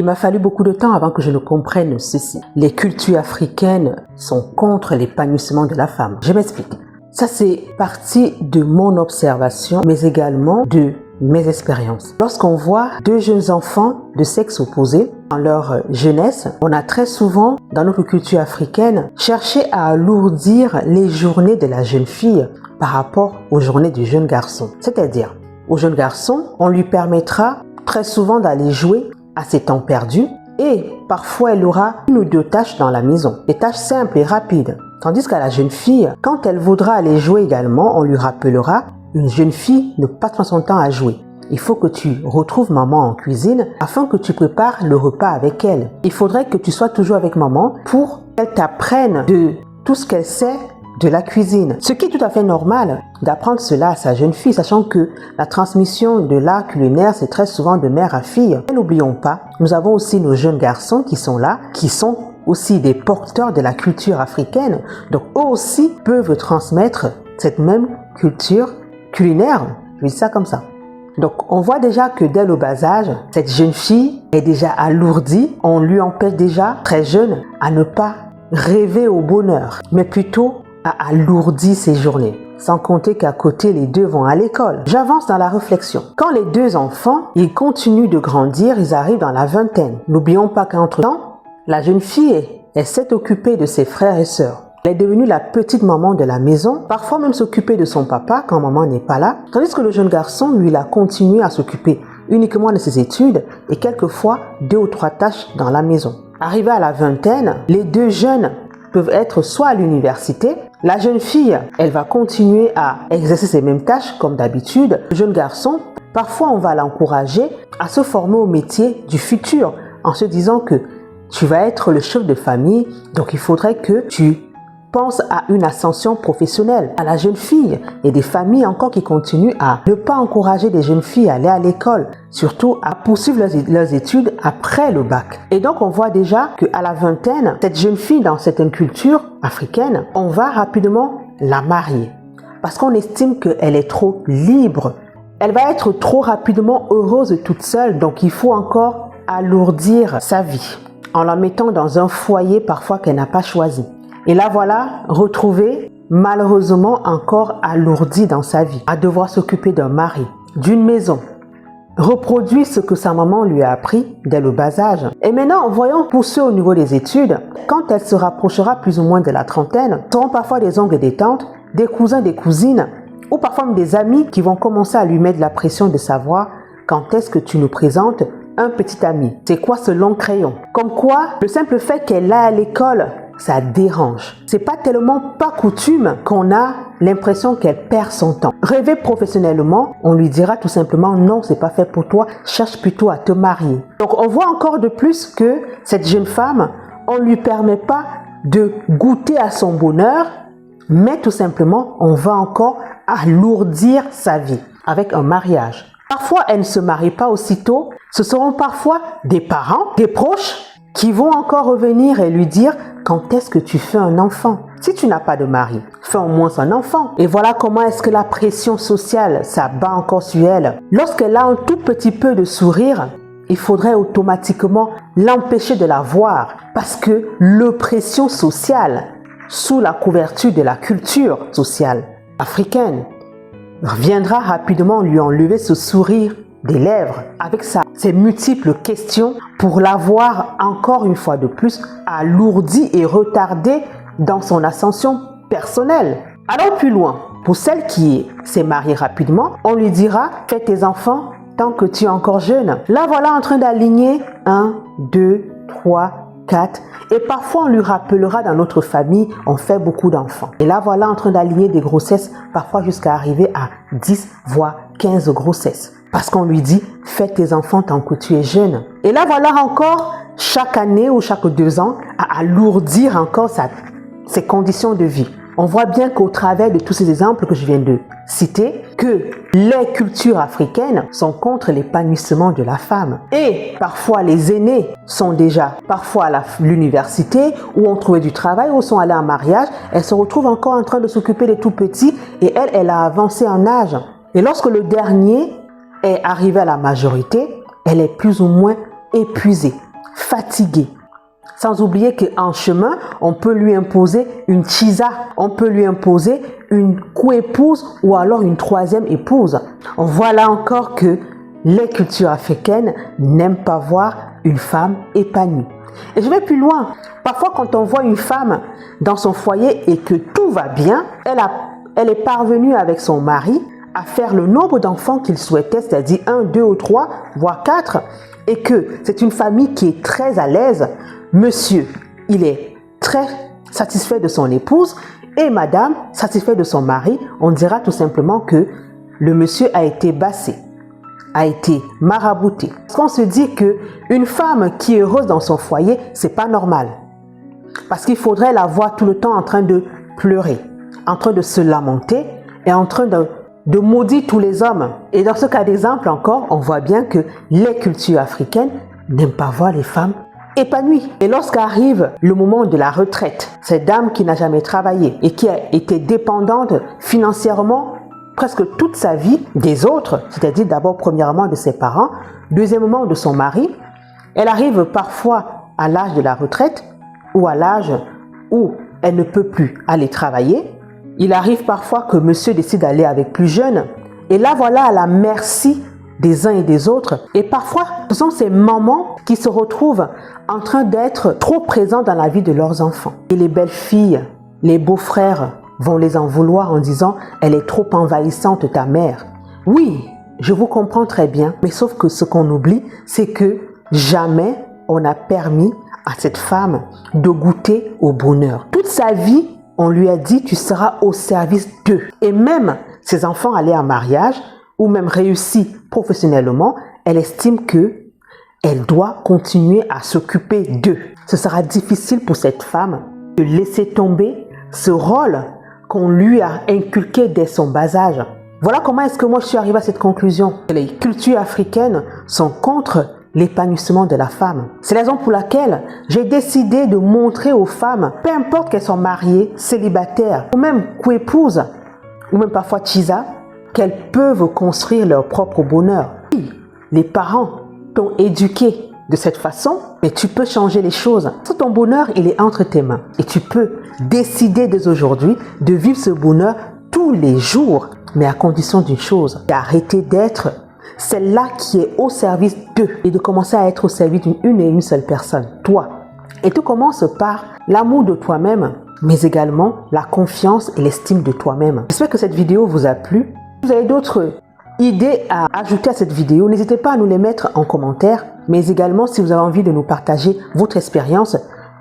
Il m'a fallu beaucoup de temps avant que je ne comprenne ceci. Les cultures africaines sont contre l'épanouissement de la femme. Je m'explique. Ça, c'est partie de mon observation, mais également de mes expériences. Lorsqu'on voit deux jeunes enfants de sexe opposé dans leur jeunesse, on a très souvent, dans notre culture africaine, cherché à alourdir les journées de la jeune fille par rapport aux journées du jeune garçon. C'est-à-dire, au jeune garçon, on lui permettra très souvent d'aller jouer à ses temps perdus et parfois elle aura une ou deux tâches dans la maison, des tâches simples et rapides. Tandis qu'à la jeune fille, quand elle voudra aller jouer également, on lui rappellera: une jeune fille ne passe pas son temps à jouer. Il faut que tu retrouves maman en cuisine afin que tu prépares le repas avec elle. Il faudrait que tu sois toujours avec maman pour qu'elle t'apprenne de tout ce qu'elle sait de la cuisine. Ce qui est tout à fait normal d'apprendre cela à sa jeune fille, sachant que la transmission de l'art culinaire, c'est très souvent de mère à fille. Et n'oublions pas, nous avons aussi nos jeunes garçons qui sont là, qui sont aussi des porteurs de la culture africaine. Donc eux aussi peuvent transmettre cette même culture culinaire. Je dis ça comme ça. Donc on voit déjà que dès le bas âge, cette jeune fille est déjà alourdie. On lui empêche déjà, très jeune, à ne pas rêver au bonheur, mais plutôt à alourdir ses journées. Sans compter qu'à côté, les deux vont à l'école. J'avance dans la réflexion. Quand les deux enfants, ils continuent de grandir, ils arrivent dans la vingtaine. N'oublions pas qu'entre-temps, la jeune fille, elle s'est occupée de ses frères et sœurs. Elle est devenue la petite maman de la maison, parfois même s'occuper de son papa quand maman n'est pas là. Tandis que le jeune garçon, lui, il a continué à s'occuper uniquement de ses études et quelquefois 2 ou 3 tâches dans la maison. Arrivé à la vingtaine, les deux jeunes peuvent être soit à l'université. La jeune fille, elle va continuer à exercer ses mêmes tâches comme d'habitude. Le jeune garçon, parfois on va l'encourager à se former au métier du futur en se disant que tu vas être le chef de famille, donc il faudrait que tu penses à une ascension professionnelle. À la jeune fille, il y a des familles encore qui continuent à ne pas encourager les jeunes filles à aller à l'école, surtout à poursuivre leurs études après le bac. Et donc on voit déjà qu'à la vingtaine, cette jeune fille dans certaines cultures africaines, on va rapidement la marier parce qu'on estime qu'elle est trop libre. Elle va être trop rapidement heureuse toute seule, donc il faut encore alourdir sa vie en la mettant dans un foyer parfois qu'elle n'a pas choisi. Et là voilà, retrouvée malheureusement encore alourdie dans sa vie, à devoir s'occuper d'un mari, d'une maison, reproduire ce que sa maman lui a appris dès le bas âge. Et maintenant, voyons pour ceux au niveau des études, quand elle se rapprochera plus ou moins de la trentaine, ce seront parfois des oncles et des tantes, des cousins, des cousines, ou parfois même des amis qui vont commencer à lui mettre la pression de savoir quand est-ce que tu nous présentes un petit ami. C'est quoi ce long crayon? Comme quoi, le simple fait qu'elle aille à l'école, ça dérange. C'est pas tellement pas coutume qu'on a l'impression qu'elle perd son temps. Rêver professionnellement, on lui dira tout simplement non, c'est pas fait pour toi, cherche plutôt à te marier. Donc on voit encore de plus que cette jeune femme, on lui permet pas de goûter à son bonheur, mais tout simplement, on va encore alourdir sa vie avec un mariage. Parfois, elle ne se marie pas aussitôt. Ce seront parfois des parents, des proches qui vont encore revenir et lui dire quand est-ce que tu fais un enfant? Si tu n'as pas de mari, fais au moins un enfant. Et voilà comment est-ce que la pression sociale s'abat encore sur elle. Lorsqu'elle a un tout petit peu de sourire, il faudrait automatiquement l'empêcher de la voir parce que l'oppression sociale, sous la couverture de la culture sociale africaine, viendra rapidement lui enlever ce sourire des lèvres avec ses multiples questions pour l'avoir encore une fois de plus alourdi et retardé dans son ascension personnelle. Allons plus loin. Pour celle qui s'est mariée rapidement, on lui dira « fais tes enfants tant que tu es encore jeune ». Là voilà en train d'aligner 1, 2, 3, 4 et parfois on lui rappellera dans notre famille on fait beaucoup d'enfants. Et là voilà en train d'aligner des grossesses parfois jusqu'à arriver à 10 voire 15 grossesses. Parce qu'on lui dit, fais tes enfants tant que tu es jeune. Et là, voilà encore, chaque année ou chaque 2 ans, à alourdir encore ses conditions de vie. On voit bien qu'au travers de tous ces exemples que je viens de citer, que les cultures africaines sont contre l'épanouissement de la femme. Et parfois, les aînés sont déjà parfois à l'université ou ont trouvé du travail ou sont allés en mariage. Elles se retrouvent encore en train de s'occuper des tout petits et elle a avancé en âge. Et lorsque le dernier est arrivée à la majorité, elle est plus ou moins épuisée. fatigué. Sans oublier qu'en chemin, on peut lui imposer une chisa, on peut lui imposer une co-épouse ou alors une troisième épouse. On voit là encore que les cultures africaines n'aiment pas voir une femme épanouie. Et je vais plus loin. Parfois, quand on voit une femme dans son foyer et que tout va bien, elle est parvenue avec son mari à faire le nombre d'enfants qu'il souhaitait, c'est-à-dire 1, 2 ou 3, voire 4, et que c'est une famille qui est très à l'aise. Monsieur, il est très satisfait de son épouse et madame, satisfait de son mari. On dira tout simplement que le monsieur a été bassé, a été marabouté. Parce qu'on se dit qu'une femme qui est heureuse dans son foyer, c'est pas normal. Parce qu'il faudrait la voir tout le temps en train de pleurer, en train de se lamenter et en train de maudire tous les hommes. Et dans ce cas d'exemple encore, on voit bien que les cultures africaines n'aiment pas voir les femmes épanouies. Et lorsqu'arrive le moment de la retraite, cette dame qui n'a jamais travaillé et qui a été dépendante financièrement presque toute sa vie des autres, c'est-à-dire d'abord premièrement de ses parents, deuxièmement de son mari, elle arrive parfois à l'âge de la retraite ou à l'âge où elle ne peut plus aller travailler. Il arrive parfois que monsieur décide d'aller avec plus jeune. Et là, voilà à la merci des uns et des autres. Et parfois, ce sont ces mamans qui se retrouvent en train d'être trop présents dans la vie de leurs enfants. Et les belles filles, les beaux-frères vont les en vouloir en disant « Elle est trop envahissante, ta mère ». Oui, je vous comprends très bien. Mais sauf que ce qu'on oublie, c'est que jamais on a permis à cette femme de goûter au bonheur. Toute sa vie, on lui a dit, tu seras au service d'eux. Et même ses enfants allaient en mariage ou même réussi professionnellement, elle estime que elle doit continuer à s'occuper d'eux. Ce sera difficile pour cette femme de laisser tomber ce rôle qu'on lui a inculqué dès son bas âge. Voilà comment est-ce que moi je suis arrivée à cette conclusion. Les cultures africaines sont contre l'épanouissement de la femme. C'est la raison pour laquelle j'ai décidé de montrer aux femmes, peu importe qu'elles soient mariées, célibataires, ou même co-épouses, ou même parfois chisa, qu'elles peuvent construire leur propre bonheur. Oui, les parents t'ont éduqué de cette façon, mais tu peux changer les choses. Ton bonheur, il est entre tes mains. Et tu peux décider dès aujourd'hui de vivre ce bonheur tous les jours, mais à condition d'une chose, d'arrêter d'être celle-là qui est au service d'eux et de commencer à être au service d'une et une seule personne, toi. Et tout commence par l'amour de toi-même, mais également la confiance et l'estime de toi-même. J'espère que cette vidéo vous a plu. Si vous avez d'autres idées à ajouter à cette vidéo, n'hésitez pas à nous les mettre en commentaire, mais également si vous avez envie de nous partager votre expérience,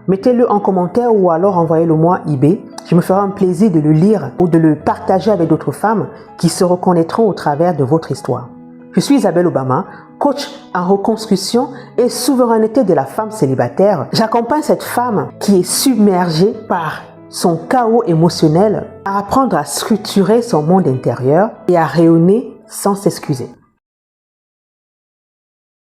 mettez-le en commentaire ou alors envoyez-le moi eBay. Je me ferai un plaisir de le lire ou de le partager avec d'autres femmes qui se reconnaîtront au travers de votre histoire. Je suis Isabelle Obama, coach en reconstruction et souveraineté de la femme célibataire. J'accompagne cette femme qui est submergée par son chaos émotionnel à apprendre à structurer son monde intérieur et à rayonner sans s'excuser.